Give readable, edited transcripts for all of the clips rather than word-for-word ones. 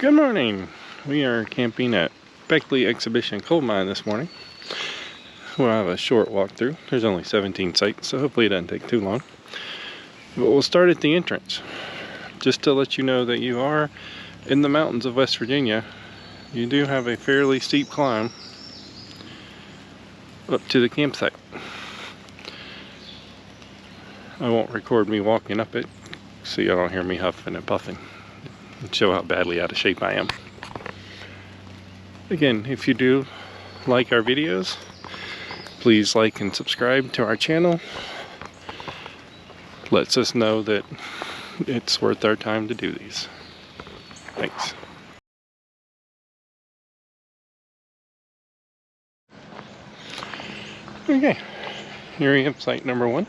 Good morning. We are camping at Beckley Exhibition Coal Mine this morning. We'll have a short walkthrough. There's only 17 sites, so hopefully it doesn't take too long. But we'll start at the entrance. Just to let you know that you are in the mountains of West Virginia. You do have a fairly steep climb up to the campsite. I won't record me walking up it so y'all don't hear me huffing and puffing and show how badly out of shape I am. Again, if you do like our videos, please like and subscribe to our channel. Lets us know that it's worth our time to do these. Thanks. Okay, here we have site number 1.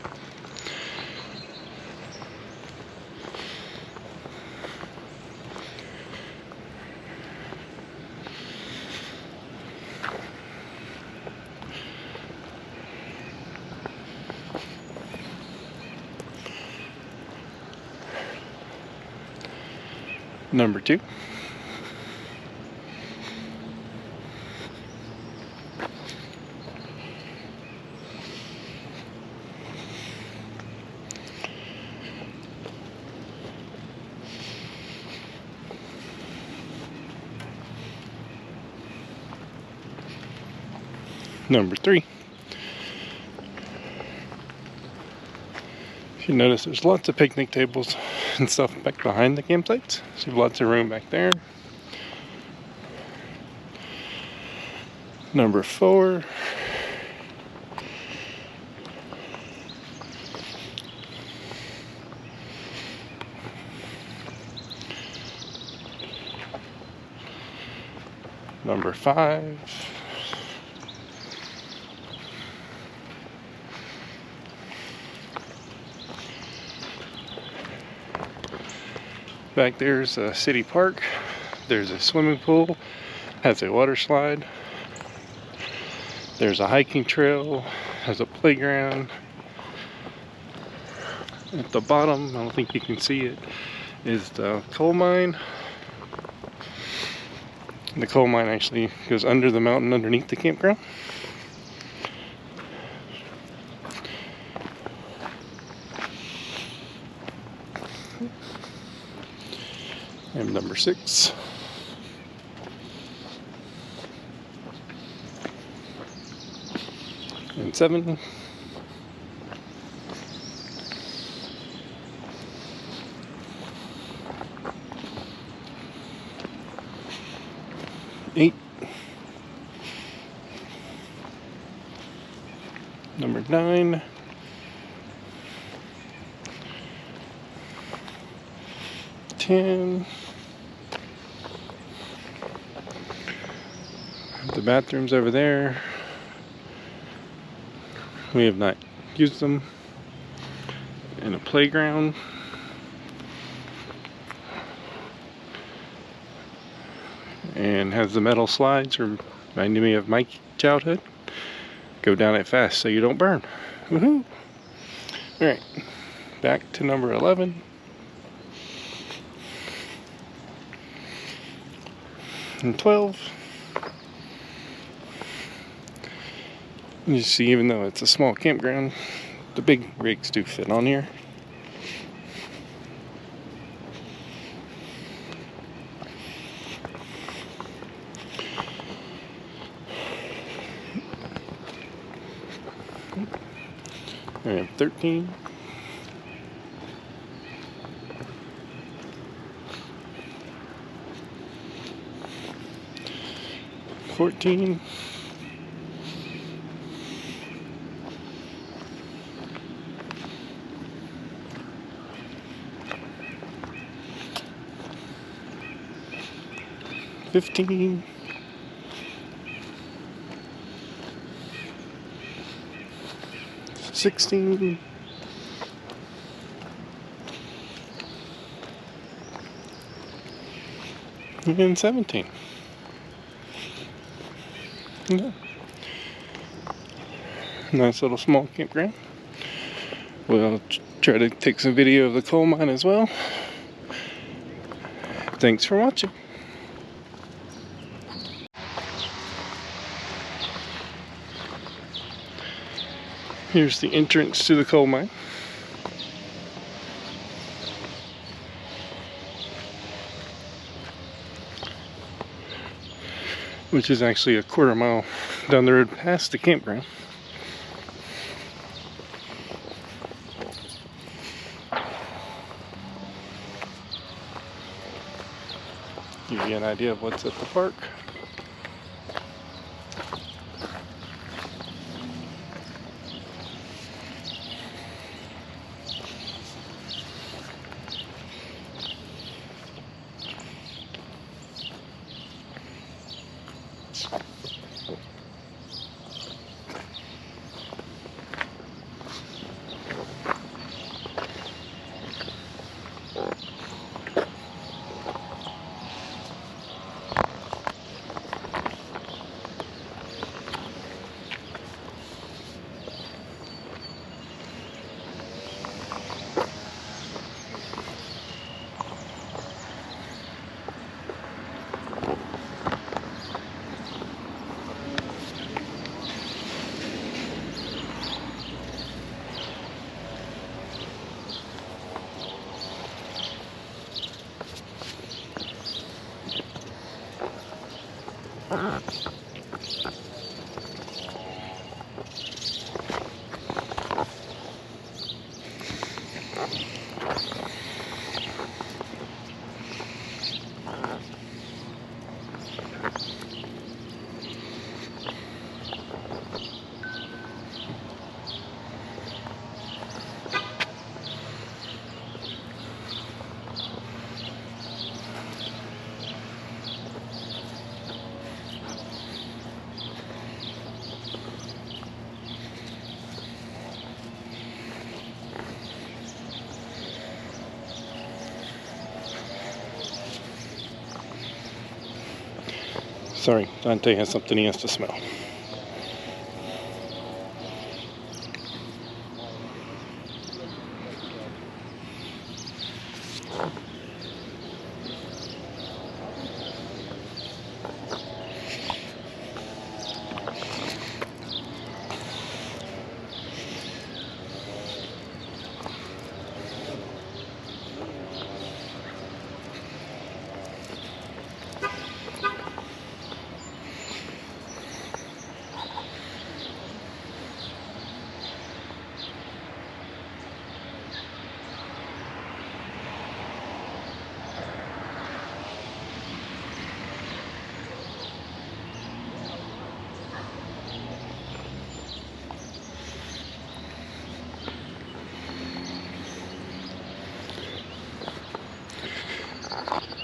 Number 2. Number 3. If you notice, there's lots of picnic tables and stuff back behind the campsites. So you have lots of room back there. Number 4. Number 5. Back there's a city park. There's a swimming pool, has a water slide. There's a hiking trail, has a playground. At the bottom, I don't think you can see it, is the coal mine. And the coal mine actually goes under the mountain underneath the campground. And number 6. And 7. Eight. Number 9. 10. The bathrooms over there. We have not used them. And a playground. And has the metal slides, reminding me of my childhood. Go down it fast so you don't burn. Woohoo! Alright, back to number 11. And 12. You see, even though it's a small campground, the big rigs do fit on here. I have 13. 14. 15. 16. And 17. Yeah. Nice little small campground. We'll try to take some video of the coal mine as well. Thanks for watching. Here's the entrance to the coal mine, which is actually a quarter mile down the road past the campground. Give you an idea of what's at the park. Sorry, Dante has something he has to smell.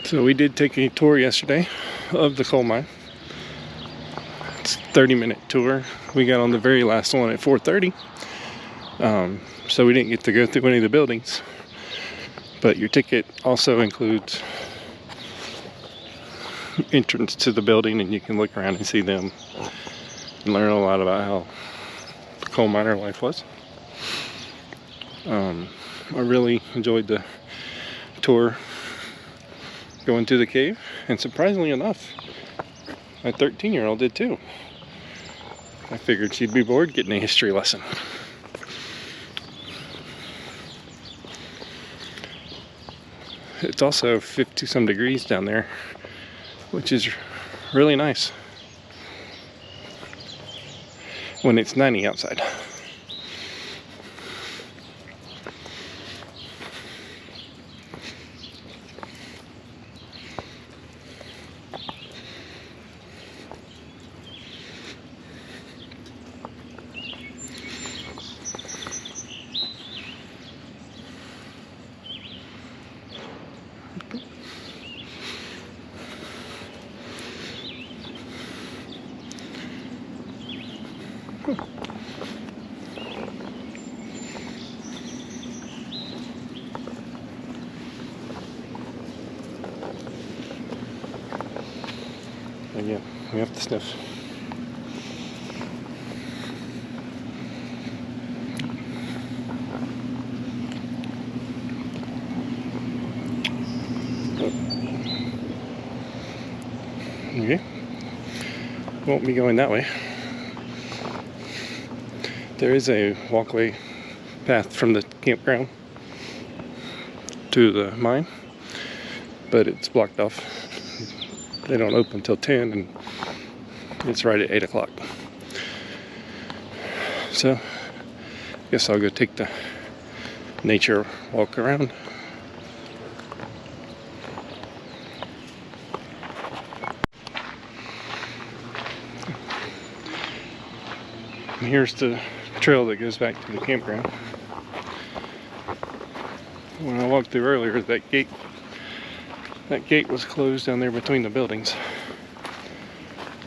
So we did take a tour yesterday of the coal mine. It's a 30-minute tour. We got on the very last one at 4:30. So we didn't get to go through any of the buildings. But your ticket also includes entrance to the building, and you can look around and see them and learn a lot about how coal miner life was. I really enjoyed the tour going to the cave, and surprisingly enough, my 13-year-old did too. I figured she'd be bored getting a history lesson. It's also 50-some degrees down there, which is really nice when it's 90 outside. Again, we have to sniff. Okay, won't be going that way. There is a walkway path from the campground to the mine, but it's blocked off. They don't open until 10 and it's right at 8 o'clock. So I guess I'll go take the nature walk around. And here's the trail that goes back to the campground. When I walked through earlier, that gate was closed down there between the buildings.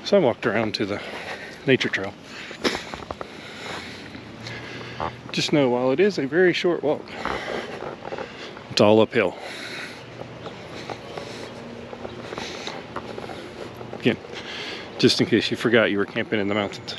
So I walked around to the nature trail. Just know, while it is a very short walk, it's all uphill. Again, just in case you forgot you were camping in the mountains.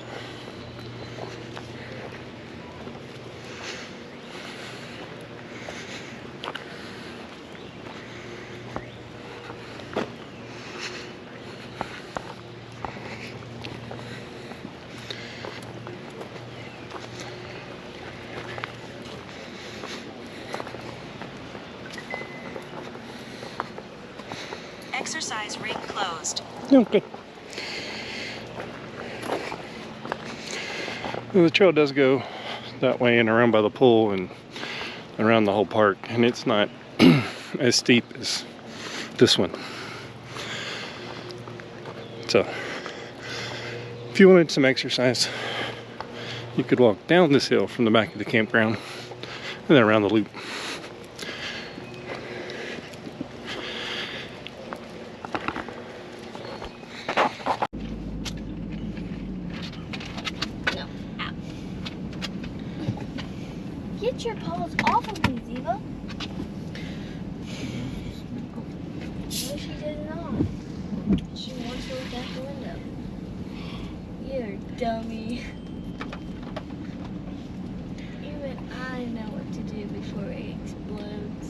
Exercise ring closed. Oh, good. Well, the trail does go that way and around by the pool and around the whole park, and it's not as steep as this one. So if you wanted some exercise, you could walk down this hill from the back of the campground and then around the loop. Get your paws off of me, Ziva. No, she does not. She wants to look out the window. You're a dummy. Even I know what to do before it explodes.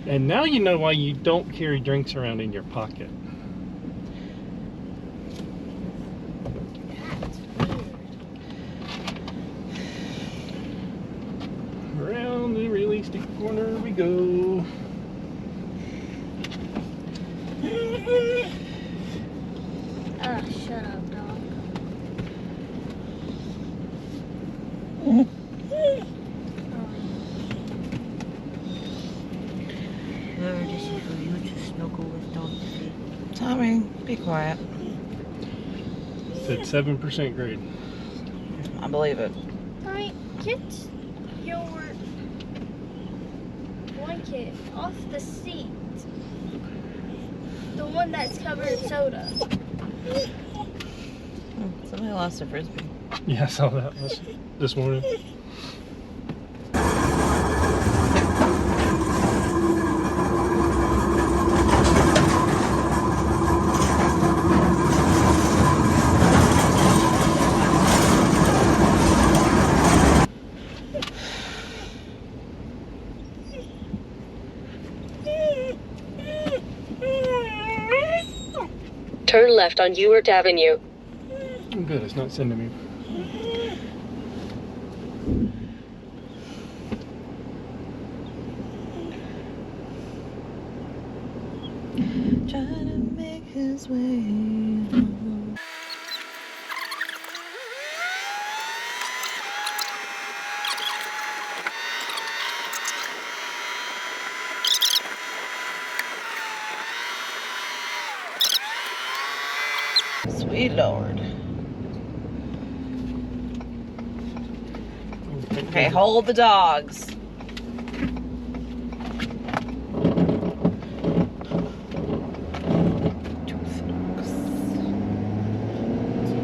And now you know why you don't carry drinks around in your pocket. Around the really steep corner we go. Ah, shut up, dog. This is for you to snuggle with, dog's feet. Tommy, be quiet. It's at 7% grade. I believe it. Tommy, get your blanket off the seat. The one that's covered in soda. Somebody lost a frisbee. Yeah, I saw that this morning. Turn left on Ewart Avenue. I'm good, it's not sending me. Trying to make his way home. Sweet Lord. Okay, hold the dogs.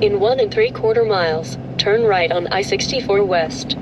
In 1 3/4 miles, turn right on I-64 West.